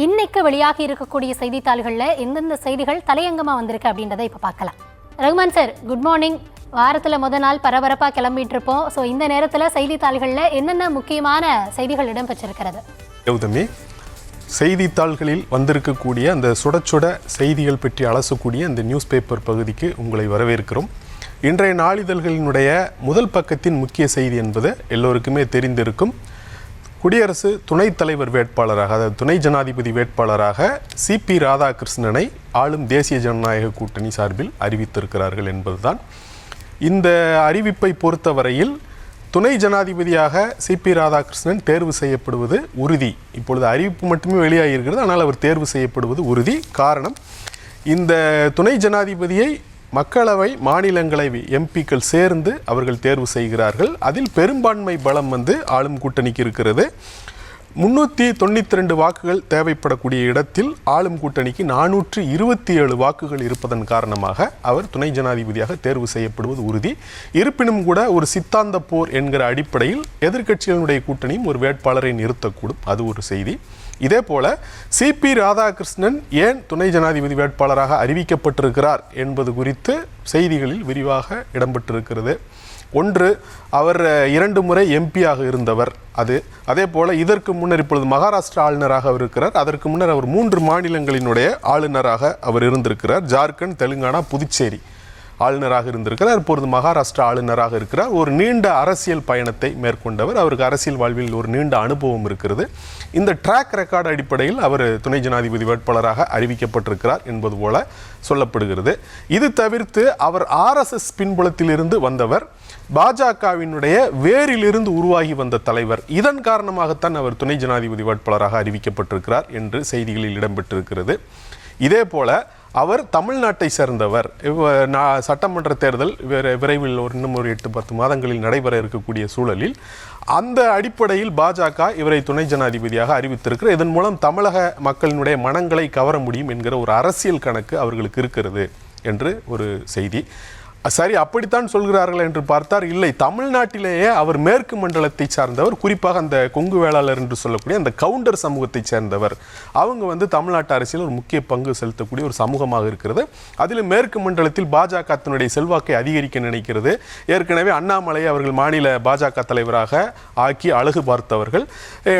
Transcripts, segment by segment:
இன்னைக்கு வெளியாகி இருக்கக்கூடிய செய்தித்தாள்களில் எந்தெந்த செய்திகள் தலையங்கமாக வந்திருக்கு அப்படின்றத இப்போ பார்க்கலாம். Rahman sir, good morning. வாரத்தில் முதல் நாள் பரபரப்பாக கிளம்பிட்டு இருப்போம். ஸோ இந்த நேரத்தில் செய்தித்தாள்களில் என்னென்ன முக்கியமான செய்திகள் இடம்பெற்றிருக்கிறது? கௌதமி, செய்தித்தாள்களில் வந்திருக்கக்கூடிய அந்த சுட சுட செய்திகள் பற்றி அலசக்கூடிய அந்த நியூஸ் பேப்பர் பகுதிக்கு உங்களை வரவேற்கிறோம். இன்றைய நாளிதழ்களினுடைய முதல் பக்கத்தின் முக்கிய செய்தி என்பது எல்லோருக்குமே தெரிந்திருக்கும். குடியரசு துணைத் தலைவர் வேட்பாளராக, அதாவது துணை ஜனாதிபதி வேட்பாளராக சிபி ராதாகிருஷ்ணனை ஆளும் தேசிய ஜனநாயக கூட்டணி சார்பில் அறிவித்திருக்கிறார்கள் என்பதுதான். இந்த அறிவிப்பை பொறுத்தவரையில் துணை ஜனாதிபதியாக சிபி ராதாகிருஷ்ணன் தேர்வு செய்யப்படுவது உறுதி. இப்பொழுது அறிவிப்பு மட்டுமே வெளியாகியிருக்கிறது, ஆனால் அவர் தேர்வு செய்யப்படுவது உறுதி. காரணம், இந்த துணை ஜனாதிபதியை மக்களவை, மாநிலங்களவை எம்பிக்கள் சேர்ந்து அவர்கள் தேர்வு செய்கிறார்கள். அதில் பெரும்பான்மை பலம் ஆளும் கூட்டணிக்கு இருக்கிறது. 392 வாக்குகள் தேவைப்படக்கூடிய இடத்தில் ஆளும் கூட்டணிக்கு 427 வாக்குகள் இருப்பதன் காரணமாக அவர் துணை ஜனாதிபதியாக தேர்வு செய்யப்படுவது உறுதி. இருப்பினும் கூட ஒரு சித்தாந்த போர் என்கிற அடிப்படையில் எதிர்க்கட்சிகளுடைய கூட்டணியும் ஒரு வேட்பாளரை நிறுத்தக்கூடும். அது ஒரு செய்தி. இதே போல சிபி ராதாகிருஷ்ணன் ஏன் துணை ஜனாதிபதி வேட்பாளராக அறிவிக்கப்பட்டிருக்கிறார் என்பது குறித்து செய்திகளில் விரிவாக இடம்பெற்றிருக்கிறது. ஒன்று, அவர் 2 முறை எம்பியாக இருந்தவர். அதே போல இதற்கு முன்னர் இப்பொழுது மகாராஷ்டிரா ஆளுநராக அவர் இருக்கிறார். அதற்கு முன்னர் அவர் 3 மாநிலங்களினுடைய ஆளுநராக அவர் இருந்திருக்கிறார். ஜார்க்கண்ட், தெலுங்கானா, புதுச்சேரி ஆளுநராக இருந்திருக்கிறார். இப்பொழுது மகாராஷ்டிரா ஆளுநராக இருக்கிறார். ஒரு நீண்ட அரசியல் பயணத்தை மேற்கொண்டவர். அவருக்கு அரசியல் வாழ்வில் ஒரு நீண்ட அனுபவம் இருக்கிறது. இந்த ட்ராக் ரெக்கார்டு அடிப்படையில் அவர் துணை ஜனாதிபதி வேட்பாளராக அறிவிக்கப்பட்டிருக்கிறார் என்பது போல சொல்லப்படுகிறது. இது தவிர்த்து அவர் RSS பின்புலத்திலிருந்து வந்தவர், பாஜகவினுடைய வேரிலிருந்து உருவாகி வந்த தலைவர். இதன் காரணமாகத்தான் அவர் துணை ஜனாதிபதி வேட்பாளராக அறிவிக்கப்பட்டிருக்கிறார் என்று செய்திகளில் இடம்பெற்றிருக்கிறது. இதே போல அவர் தமிழ்நாட்டை சேர்ந்தவர். சட்டமன்ற தேர்தல் விரைவில் இன்னும் ஒரு 8-10 மாதங்களில் நடைபெற இருக்கக்கூடிய சூழலில் அந்த அடிப்படையில் பாஜக இவரை துணை ஜனாதிபதியாக அறிவித்திருக்கிறார். இதன் மூலம் தமிழக மக்களினுடைய மனங்களை கவர முடியும் என்கிற ஒரு அரசியல் கணக்கு அவர்களுக்கு இருக்கிறது என்று ஒரு செய்தி. சரி, அப்படித்தான் சொல்கிறார்கள் என்று பார்த்தார். இல்லை, தமிழ்நாட்டிலேயே அவர் மேற்கு மண்டலத்தை சார்ந்தவர். குறிப்பாக அந்த கொங்கு வேளாளர் என்று சொல்லக்கூடிய அந்த கவுண்டர் சமூகத்தை சேர்ந்தவர். அவங்க தமிழ்நாட்டு அரசியல் ஒரு முக்கிய பங்கு செலுத்தக்கூடிய ஒரு சமூகமாக இருக்கிறது. அதில் மேற்கு மண்டலத்தில் பாஜக தன்னுடைய செல்வாக்கை அதிகரிக்க நினைக்கிறது. ஏற்கனவே அண்ணாமலை அவர்கள் மாநில பாஜக தலைவராக ஆக்கி அழகு பார்த்தவர்கள்.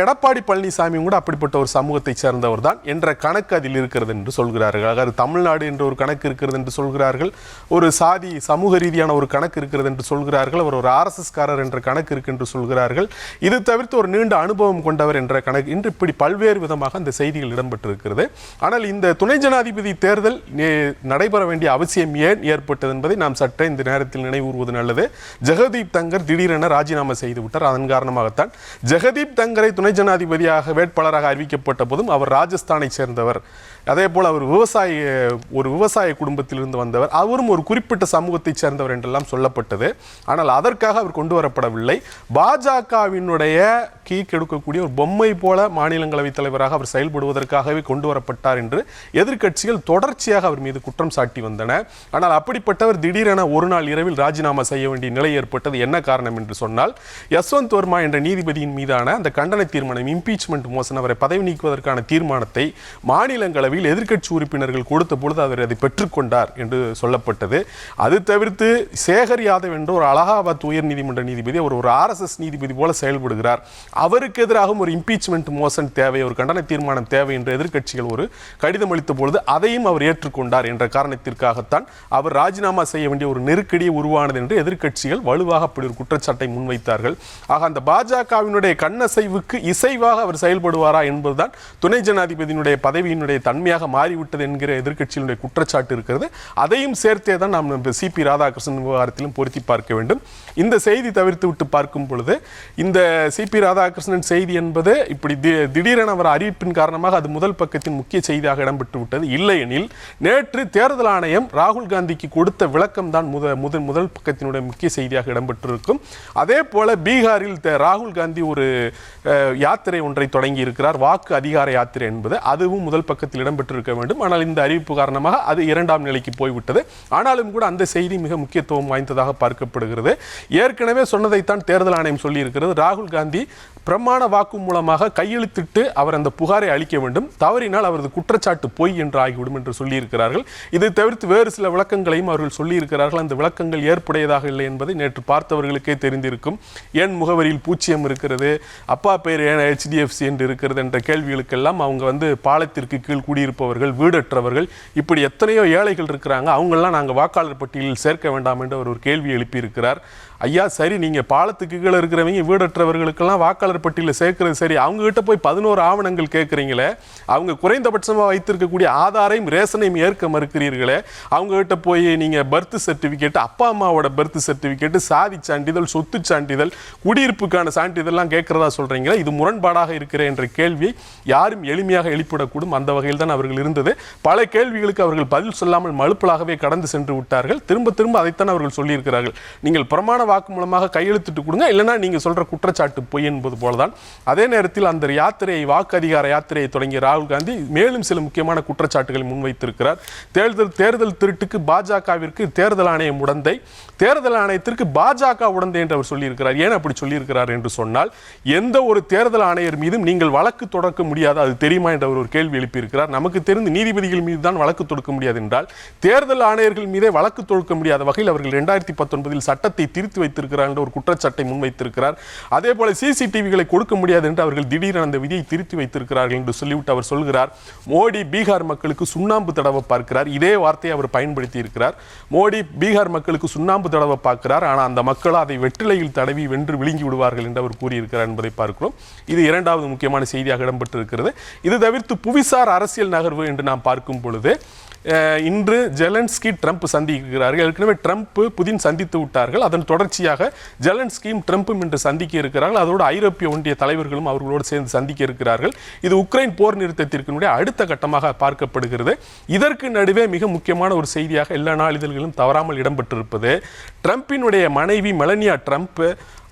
எடப்பாடி பழனிசாமி கூட அப்படிப்பட்ட ஒரு சமூகத்தை சேர்ந்தவர் தான் என்ற கணக்கு அதில் இருக்கிறது என்று சொல்கிறார்கள். அதாவது தமிழ்நாடு என்ற ஒரு கணக்கு இருக்கிறது என்று சொல்கிறார்கள். ஒரு சாதி சமூக ரீதியான ஒரு கணக்கு இருக்கிறது என்று சொல்கிறார்கள். அவர் ஒரு RSS காரர் என்ற கணக்கு இருக்கு என்று சொல்கிறார்கள். இது தவிர்த்து ஒரு நீண்ட அனுபவம் கொண்டவர் என்ற கணக்கு இன்று இப்படி பல்வேறு விதமாக அந்த செய்திகள் இடம்பெற்றிருக்கிறது. ஆனால் இந்த துணை ஜனாதிபதி தேர்தல் நடைபெற வேண்டிய அவசியம் ஏன் ஏற்பட்டது என்பதை நாம் சற்றே இந்த நேரத்தில் நினைவுறுவது நல்லது. ஜெகதீப் தங்கர் திடீரென ராஜினாமா செய்து விட்டார். அதன் காரணமாகத்தான் ஜெகதீப் தங்கரை துணை ஜனாதிபதியாக வேட்பாளராக அறிவிக்கப்பட்ட போதும் அவர் ராஜஸ்தானை சேர்ந்தவர். அதே போல் அவர் ஒரு விவசாய குடும்பத்திலிருந்து வந்தவர். அவரும் ஒரு குறிப்பிட்ட சமூகத்தை சேர்ந்தவர் என்றெல்லாம் சொல்லப்பட்டது. ஆனால் அதற்காக அவர் கொண்டு வரப்படவில்லை. பாஜகவினுடைய கீழ்கெடுக்கக்கூடிய ஒரு பொம்மை போல மாநிலங்களவை தலைவராக அவர் செயல்படுவதற்காகவே கொண்டு வரப்பட்டார் என்று எதிர்க்கட்சிகள் தொடர்ச்சியாக அவர் மீது குற்றம் சாட்டி வந்தன. ஆனால் அப்படிப்பட்டவர் திடீரென ஒரு நாள் இரவில் ராஜினாமா செய்ய வேண்டிய நிலை ஏற்பட்டது. என்ன காரணம் என்று சொன்னால், யஸ்வந்த் வர்மா என்ற நீதிபதியின் மீதான அந்த கண்டன தீர்மானம், இம்பீச்மெண்ட் மோசன், அவரை பதவி நீக்குவதற்கான தீர்மானத்தை மாநிலங்களவை எதிர்க்கட்சி உறுப்பினர்கள் கொடுத்த பொழுது அவர் அதை பெற்றுக்கொண்டார் என்று சொல்லப்பட்டது. அது தவிர்த்து சேகர் யாதவ் என்ற ஒரு அலகாபாத் உயர் நீதிமன்ற நீதிபதி, அவர் ஒரு RSS நீதிபதி போல செயல்படுகிறார். அவருக்கு எதிராகவும் ஒரு இம்பீச்மெண்ட் மோசன் தேவை, ஒரு கண்டன தீர்மானம் தேவை என்று எதிர்க்கட்சிகள் ஒரு கடிதம் அளித்த பொழுது அதையும் அவர் ஏற்றுக்கொண்டார் என்ற காரணத்திற்காகத்தான் அவர் ராஜினாமா செய்ய வேண்டிய ஒரு நெருக்கடியை உருவானது என்று எதிர்க்கட்சிகள் வலுவாக அப்படி ஒரு குற்றச்சாட்டை முன்வைத்தார்கள். ஆக அந்த பாஜகவினுடைய கண்ணசைவுக்கு இசைவாக அவர் செயல்படுவாரா என்பதுதான் துணை ஜனாதிபதியினுடைய பதவியினுடைய தன்மையாக மாறிவிட்டது என்கிற எதிர்க்கட்சியினுடைய குற்றச்சாட்டு இருக்கிறது. அதையும் சேர்த்தே தான் நாம் சிபி ராதாகிருஷ்ணன் விவகாரத்திலும் பொருத்தி பார்க்க வேண்டும். இந்த செய்தி தவிர்த்து விட்டு பார்க்கும் பொழுது இந்த சிபி ராதாகிருஷ்ணன் செய்தி என்பது இப்படி திடீரென அவர் அறிவிப்பின் காரணமாக அது முதல் பக்கத்தின் முக்கிய செய்தியாக இடம்பெற்று விட்டது. இல்லையெனில் நேற்று தேர்தல் ஆணையம் ராகுல் காந்திக்கு கொடுத்த விளக்கம் தான் முதல் பக்கத்தினுடைய முக்கிய செய்தியாக இடம்பெற்றிருக்கும். அதே போல பீகாரில் ராகுல் காந்தி ஒரு யாத்திரை ஒன்றை தொடங்கி இருக்கிறார், வாக்கு அதிகார யாத்திரை என்பது. அதுவும் முதல் பக்கத்தில் இடம்பெற்றிருக்க வேண்டும். ஆனால் இந்த அறிவிப்பு காரணமாக அது 2ஆம் நிலைக்கு போய்விட்டது. ஆனாலும் கூட அந்த செய்தி மிக முக்கியத்துவம் வாய்ந்ததாக பார்க்கப்படுகிறது. ஏற்கனவே சொன்னதைத்தான் தேர்தல் ஆணையம் சொல்லி இருக்கிறது. ராகுல் காந்தி பிரமாண வாக்கு மூலமாக கையெழுத்திட்டு அவர் அந்த புகாரை அளிக்க வேண்டும். தவறினால் அவரது குற்றச்சாட்டு பொய் என்று ஆகிவிடும் என்று சொல்லியிருக்கிறார்கள். இதை தவிர்த்து வேறு சில விளக்கங்களையும் அவர்கள் சொல்லியிருக்கிறார்கள். அந்த விளக்கங்கள் ஏற்புடையதாக இல்லை என்பதை நேற்று பார்த்தவர்களுக்கே தெரிந்திருக்கும். ஏன் முகவரியில் பூச்சியம் இருக்கிறது, அப்பா பெயர் ஏன் HDFC என்று இருக்கிறது என்ற கேள்விகளுக்கெல்லாம் அவங்க பாலத்திற்கு கீழ் குடியிருப்பவர்கள், வீடற்றவர்கள், இப்படி எத்தனையோ ஏழைகள் இருக்கிறாங்க, அவங்கெல்லாம் நாங்கள் வாக்காளர் பட்டியலில் சேர்க்க வேண்டாம் என்று அவர் ஒரு கேள்வி எழுப்பியிருக்கிறார். ஐயா சரி, நீங்கள் பாலத்துக்கு கீழே இருக்கிறவங்க வீடற்றவர்களுக்கெல்லாம் வாக்காளர் பட்டியலில் சேர்க்கிறது சரி, அவங்ககிட்ட போய் 11 ஆவணங்கள் கேட்குறீங்களே, அவங்க குறைந்தபட்சமாக வைத்திருக்கக்கூடிய ஆதாரையும் ரேஷனையும் ஏற்க மறுக்கிறீர்களே, அவங்ககிட்ட போய் நீங்கள் பர்த் சர்டிஃபிகேட், அப்பா அம்மாவோட பர்த் சர்டிஃபிகேட், சாதி சான்றிதழ், சொத்து சான்றிதழ், குடியிருப்புக்கான சான்றிதழ்லாம் கேட்குறதா சொல்கிறீங்களே, இது முரண்பாடாக இருக்கிற என்ற கேள்வியை யாரும் எளிமையாக எழுப்பிடக்கூடும். அந்த வகையில் தான் அவர்கள் இருந்தது. பல கேள்விகளுக்கு அவர்கள் பதில் சொல்லாமல் மழுப்பலாகவே கடந்து சென்று விட்டார்கள். திரும்ப திரும்ப அதைத்தான் அவர்கள் சொல்லியிருக்கிறார்கள். நீங்கள் பிரமாண வாக்கு மூலமாக கையெழுத்திட்டு கொடுங்க, இல்லைன்னா நீங்க சொல்ற குற்றச்சாட்டு பொய் என்பது போலதான். அதே நேரத்தில் அந்த யாத்திரையை, வாக்கு அதிகார யாத்திரையை தொடங்கிய ராகுல் காந்தி மேலும் சில முக்கியமான குற்றச்சாட்டுகளை முன்வைத்திருக்கிறார். தேர்தல் திருட்டுக்கு பாஜகவிற்கு தேர்தல் ஆணையம் உடந்தை, தேர்தல் ஆணையத்திற்கு பாஜக உடந்தை என்று அவர் சொல்லியிருக்கிறார். ஏன் அப்படி சொல்லியிருக்கிறார் என்று சொன்னால், எந்த ஒரு தேர்தல் ஆணையர் மீதும் நீங்கள் வழக்கு தொடக்க முடியாது, அது தெரியுமா என்று அவர் ஒரு கேள்வி எழுப்பியிருக்கிறார். நமக்கு தெரிந்து நீதிபதிகள் மீது தான் வழக்கு தொடுக்க முடியாது என்றால், தேர்தல் ஆணையர்கள் மீதே வழக்கு தொடுக்க முடியாத வகையில் அவர்கள் 2019 சட்டத்தை திருத்தி வைத்திருக்கிறார் என்ற ஒரு குற்றச்சாட்டை முன்வைத்திருக்கிறார். அதே போல சிசிடிவிகளை கொடுக்க முடியாது என்று அவர்கள் திடீரென அந்த விதியை திருத்தி வைத்திருக்கிறார்கள் என்று சொல்லிவிட்டு அவர் சொல்கிறார், மோடி பீகார் மக்களுக்கு சுண்ணாம்பு தடவை பார்க்கிறார். இதே வார்த்தையை அவர் பயன்படுத்தி இருக்கிறார். மோடி பீகார் மக்களுக்கு சுண்ணாம்பு தடவை பார்க்கிறார், ஆனால் அந்த மக்கள் அதை வெற்றிலையில் தடவி வென்று விழுங்கி விடுவார்கள் என்று அவர் கூறியிருக்கிறார் என்பதை பார்க்கிறோம். இது இரண்டாவது முக்கியமான செய்தியாக இடம்பெற்றிருக்கிறது. இது தவிர்த்து புவிசார் அரசியல் நகர்வு என்று நாம் பார்க்கும் பொழுது, இன்று ஜெலன்ஸ்கி ட்ரம்ப் சந்திக்கிறார்கள். ஏற்கனவே ட்ரம்ப் புதின் சந்தித்து விட்டார்கள். அதன் தொடர்ச்சியாக ஜெலன்ஸ்கியும் ட்ரம்ப்பும் இன்று சந்திக்க இருக்கிறார்கள். அதோடு ஐரோப்பிய ஒன்றிய தலைவர்களும் அவர்களோடு சேர்ந்து சந்திக்க இருக்கிறார்கள். இது உக்ரைன் போர் நிறுத்தத்திற்கு அடுத்த கட்டமாக பார்க்கப்படுகிறது. இதற்கு நடுவே மிக முக்கியமான ஒரு செய்தியாக எல்லா நாளிதழ்களும் தவறாமல் இடம்பெற்றிருப்பது, ட்ரம்பினுடைய மனைவி மெலனியா ட்ரம்ப்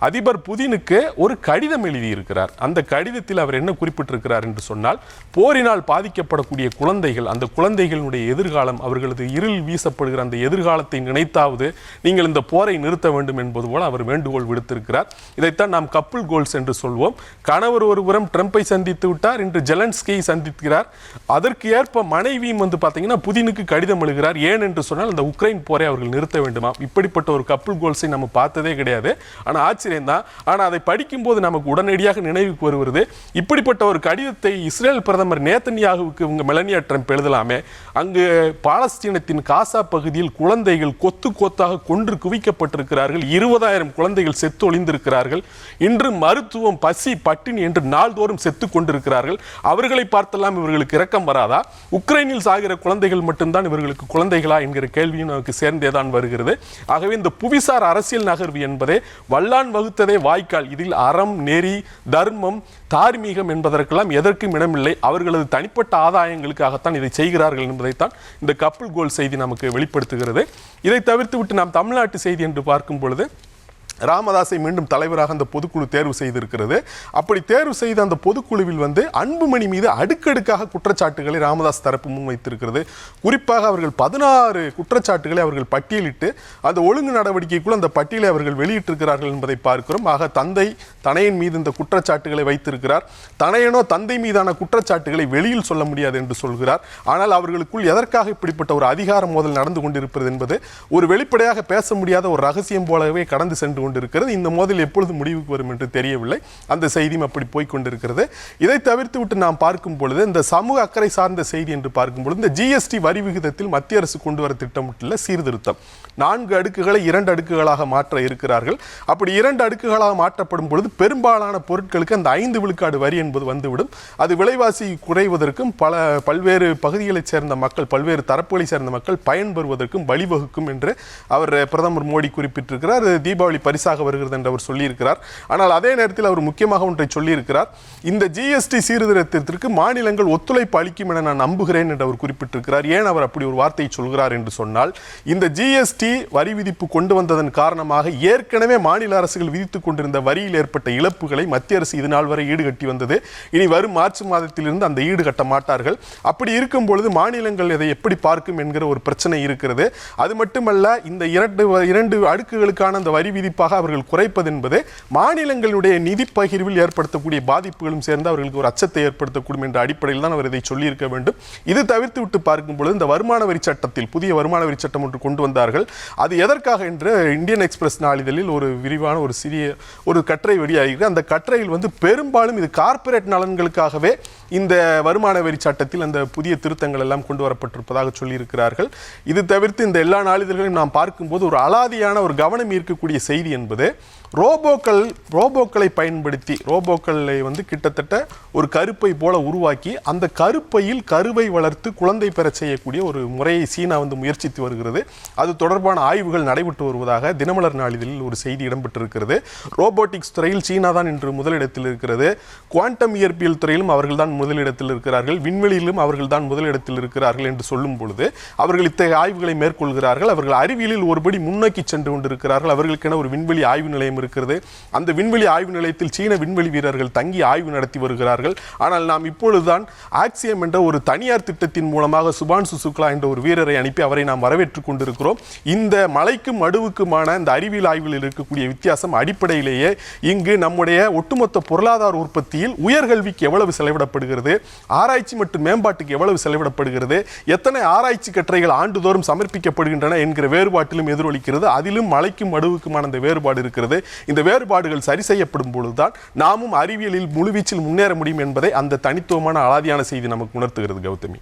அதிபர் புதினுக்கு ஒரு கடிதம் எழுதியிருக்கிறார். அந்த கடிதத்தில் அவர் என்ன குறிப்பிட்டிருக்கிறார் என்று சொன்னால், போரினால் பாதிக்கப்படக்கூடிய குழந்தைகள், அந்த குழந்தைகளுடைய எதிர்காலம், அவர்களது இருள் வீசப்படுகிற அந்த எதிர்காலத்தை நினைத்தாவது நீங்கள் இந்த போரை நிறுத்த வேண்டும் என்பது போல அவர் வேண்டுகோள் விடுத்திருக்கிறார். இதைத்தான் நாம் கப்புள் கோல்ஸ் என்று சொல்வோம். கணவர் ஒருபுறம் ட்ரம்பை சந்தித்து விட்டார், இன்று ஜெலன்ஸ்கியை சந்திக்கிறார். அதற்கு ஏற்ப மனைவியும் பார்த்தீங்கன்னா புதினுக்கு கடிதம் எழுகிறார். ஏன் என்று சொன்னால், அந்த உக்ரைன் போரை அவர்கள் நிறுத்த வேண்டுமா. இப்படிப்பட்ட ஒரு கப்புள் கோல்ஸை நம்ம பார்த்ததே கிடையாது. ஆனால் ஆச்சரியம் தான். ஆனால் அதை படிக்கும் போது நமக்கு உடனடியாக நினைவுக்கு வருவது, இப்படிப்பட்ட ஒரு கடிதத்தை இஸ்ரேல் பிரதமர் நேதன்யாகுவுக்கு இவங்க மெலனியா ட்ரம்ப் எழுதலாமே. அங்கு பாலஸ்தீனத்தின் காசா பகுதியில் குழந்தைகள் கொத்து கொத்தாக கொன்று குவிக்கப்பட்டிருக்கிறார்கள். 20,000 குழந்தைகள் செத்து ஒளிந்திருக்கிறார்கள். இன்று மருத்துவம், பசி, பட்டினி என்று நாள்தோறும் செத்து கொண்டிருக்கிறார்கள். அவர்களை பார்த்தெல்லாம் இவர்களுக்கு இரக்கம் வராதா? உக்ரைனில் சாகிற குழந்தைகள் மட்டும்தான் இவர்களுக்கு குழந்தைகளா என்கிற கேள்வியும் நமக்கு சேர்ந்தேதான் வருகிறது. ஆகவே இந்த புவிசார் அரசியல் நகர்வு என்பதே வல்லான் வகுத்ததே வாய்க்கால். இதில் அறம், நெறி, தர்மம், தார்மீகம் என்பதற்கெல்லாம் எதற்கும் இடமில்லை. அவர்களது தனிப்பட்ட ஆதாயங்களுக்காகத்தான் இதை செய்கிறார்கள் என்பதைத்தான் இந்த கப்புள் கோல் செய்தி நமக்கு வெளிப்படுத்துகிறது. இதை தவிர்த்து விட்டு நாம் தமிழ்நாட்டு செய்தி என்று பார்க்கும் பொழுது, ராமதாஸை மீண்டும் தலைவராக அந்த பொதுக்குழு தேர்வு செய்திருக்கிறது. அப்படி தேர்வு செய்த அந்த பொதுக்குழுவில் அன்புமணி மீது அடுக்கடுக்காக குற்றச்சாட்டுகளை ராமதாஸ் தரப்பு முன்வைத்திருக்கிறது. குறிப்பாக அவர்கள் 16 குற்றச்சாட்டுகளை அவர்கள் பட்டியலிட்டு அந்த ஒழுங்கு நடவடிக்கைக்குள் அந்த பட்டியலை அவர்கள் வெளியிட்டிருக்கிறார்கள் என்பதை பார்க்கிறோம். ஆக தந்தை தனையன் மீது இந்த குற்றச்சாட்டுகளை வைத்திருக்கிறார். தனையனோ தந்தை மீதான குற்றச்சாட்டுகளை வெளியில் சொல்ல முடியாது என்று சொல்கிறார். ஆனால் அவர்களுக்குள் எதற்காக இப்படிப்பட்ட ஒரு அதிகார மோதல் நடந்து கொண்டிருக்கிறது என்பது ஒரு வெளிப்படையாக பேச முடியாத ஒரு ரகசியம் போலவே கடந்து சென்று இருக்கிறது. இந்த மோதல் எப்பொழுது முடிவுக்கு வரும் என்று தெரியவில்லை. அந்த செய்தியும் அப்படி போய்கொண்டிருக்கிறது. இதை தவிர்த்து விட்டு நாம் பார்க்கும் பொழுது, இந்த சமூக அக்கறை சார்ந்த செய்தி என்று பார்க்கும் பொழுது, இந்த GST வரி விகிதத்தில் மத்திய அரசு கொண்டு வர திட்டமிட்டுள்ள சீர்திருத்தம், 4 அடுக்குகளை 2 அடுக்குகளாக மாற்ற இருக்கிறார்கள். அப்படி 2 அடுக்குகளாக மாற்றப்படும் பொழுது பெரும்பாலான பொருட்களுக்கு அந்த 5 விழுக்காடு வரி என்பது வந்துவிடும். அது விலைவாசி குறைவதற்கும் பல்வேறு பகுதிகளைச் சேர்ந்த மக்கள், பல்வேறு தரப்புகளை சேர்ந்த மக்கள் பயன்பெறுவதற்கும் வழிவகுக்கும் என்று அவர் பிரதமர் மோடி குறிப்பிட்டிருக்கிறார். தீபாவளி பரிசாக வருகிறது என்று அவர் சொல்லியிருக்கிறார். ஆனால் அதே நேரத்தில் அவர் முக்கியமாக ஒன்றை சொல்லியிருக்கிறார். இந்த GST சீர்திருத்தத்திற்கு மாநிலங்கள் ஒத்துழைப்பு அளிக்கும் என நான் நம்புகிறேன் என்று அவர் குறிப்பிட்டிருக்கிறார். ஏன் அவர் அப்படி ஒரு வார்த்தையை சொல்கிறார் என்று சொன்னால், இந்த GST வரி விதிப்பு கொண்டு வந்ததன் காரணமாக ஏற்கனவே மாநில அரசுகள் விதித்துக் கொண்டிருந்த வரியில் ஏற்பட்ட இழப்புகளை மத்திய அரசு இது நாள் வரை ஈடுகட்டி வந்தது. இனி வரும் மார்ச் மாதத்திலிருந்து அந்த ஈடு கட்ட மாட்டார்கள். அப்படி இருக்கும் பொழுது மாநிலங்கள் இதை எப்படி பார்க்கும் என்கிற ஒரு பிரச்சனை இருக்கிறது. அது மட்டுமல்ல, இந்த 2 அடுக்குகளுக்கான அந்த வரி விதிப்பு கண்டிப்பாக அவர்கள் குறைப்பது என்பது மாநிலங்களுடைய நிதி பகிர்வில் ஏற்படுத்தக்கூடிய பாதிப்புகளும் சேர்ந்து அவர்களுக்கு ஒரு அச்சத்தை ஏற்படுத்தக்கூடும் என்ற அடிப்படையில் தான் அவர் இதை சொல்லியிருக்க வேண்டும். இது தவிர்த்து விட்டு பார்க்கும் பொழுது இந்த வருமான வரி சட்டத்தில் புதிய வருமான வரி சட்டம் ஒன்று கொண்டு வந்தார்கள். அது எதற்காக என்று இந்தியன் எக்ஸ்பிரஸ் நாளிதழில் ஒரு விரிவான ஒரு சிறிய ஒரு கட்டுரை வெளியாகிறது. அந்த கட்டுரையில் பெரும்பாலும் இது கார்ப்பரேட் நலன்களுக்காகவே இந்த வருமான வரி சட்டத்தில் அந்த புதிய திருத்தங்கள் எல்லாம் கொண்டு வரப்பட்டிருப்பதாக சொல்லியிருக்கிறார்கள். இது தவிர்த்து இந்த எல்லா நாளிதழ்களையும் நாம் பார்க்கும்போது ஒரு அலாதியான ஒரு கவனம் ஈர்க்கக்கூடிய செய்தி என்பது ரோபோக்களை பயன்படுத்தி ரோபோக்களை கிட்டத்தட்ட ஒரு கருப்பை போல உருவாக்கி அந்த கருப்பையில் கருவை வளர்த்து குழந்தை பெற செய்யக்கூடிய ஒரு முறையை சீனா முயற்சித்து வருகிறது. அது தொடர்பான ஆய்வுகள் நடைபெற்று வருவதாக தினமலர் நாளிதழில் ஒரு செய்தி இடம்பெற்றிருக்கிறது. ரோபோட்டிக்ஸ் துறையில் சீனா தான் இன்று முதலிடத்தில் இருக்கிறது. குவாண்டம் இயற்பியல் துறையிலும் அவர்கள் தான் முதலிடத்தில் இருக்கிறார்கள். விண்வெளியிலும் அவர்கள் தான் முதலிடத்தில் இருக்கிறார்கள் என்று சொல்லும் பொழுது அவர்கள் இத்தகைய ஆய்வுகளை மேற்கொள்கிறார்கள். அவர்கள் அறிவியலில் ஒருபடி முன்னோக்கி சென்று கொண்டிருக்கிறார்கள். அவர்களுக்கென ஒரு விண்வெளி ஆய்வு நிலையம் இருக்கிறது. அந்த விண்வெளி ஆய்வு நிலையத்தில் சீன விண்வெளி வீரர்கள் தங்கி ஆய்வு நடத்தி வருகிறார்கள். ஆனால் நாம் இப்பொழுதுதான் ஆக்சியம் என்ற ஒரு தனியார் திட்டத்தின் மூலமாக சுபான்சு சுக்லா என்ற ஒரு வீரரை அனுப்பி அவரை நாம் வரவேற்றுக் கொண்டிருக்கிறோம். இந்த மலைக்கும் மடுவுக்குமான இந்த அறிவியல் ஆய்வில் இருக்கக்கூடிய வித்தியாசம் அடிப்படையிலேயே இங்கு நம்முடைய ஒட்டுமொத்த பொருளாதார உற்பத்தியில் உயர்கல்விக்கு எவ்வளவு செலவிடப்படுகிறது, ஆராய்ச்சி மற்றும் மேம்பாட்டுக்கு எவ்வளவு செலவிடப்படுகிறது, எத்தனை ஆராய்ச்சி கட்டுரைகள் ஆண்டுதோறும் சமர்ப்பிக்கப்படுகின்றன என்கிற வேறுபாட்டிலும் எதிரொலிக்கிறது. அதிலும் மலைக்கும் மடுவுக்குமான அந்த வேறுபாடு இருக்கிறது. இந்த வேறுபாடுகள் சரி செய்யப்படும் பொழுதுதான் நாமும் அறிவியலில் முழுவீச்சில் முன்னேற முடியும் என்பதை அந்த தனித்துவமான அலாதியான செய்தி நமக்கு உணர்த்துகிறது. கௌதமி.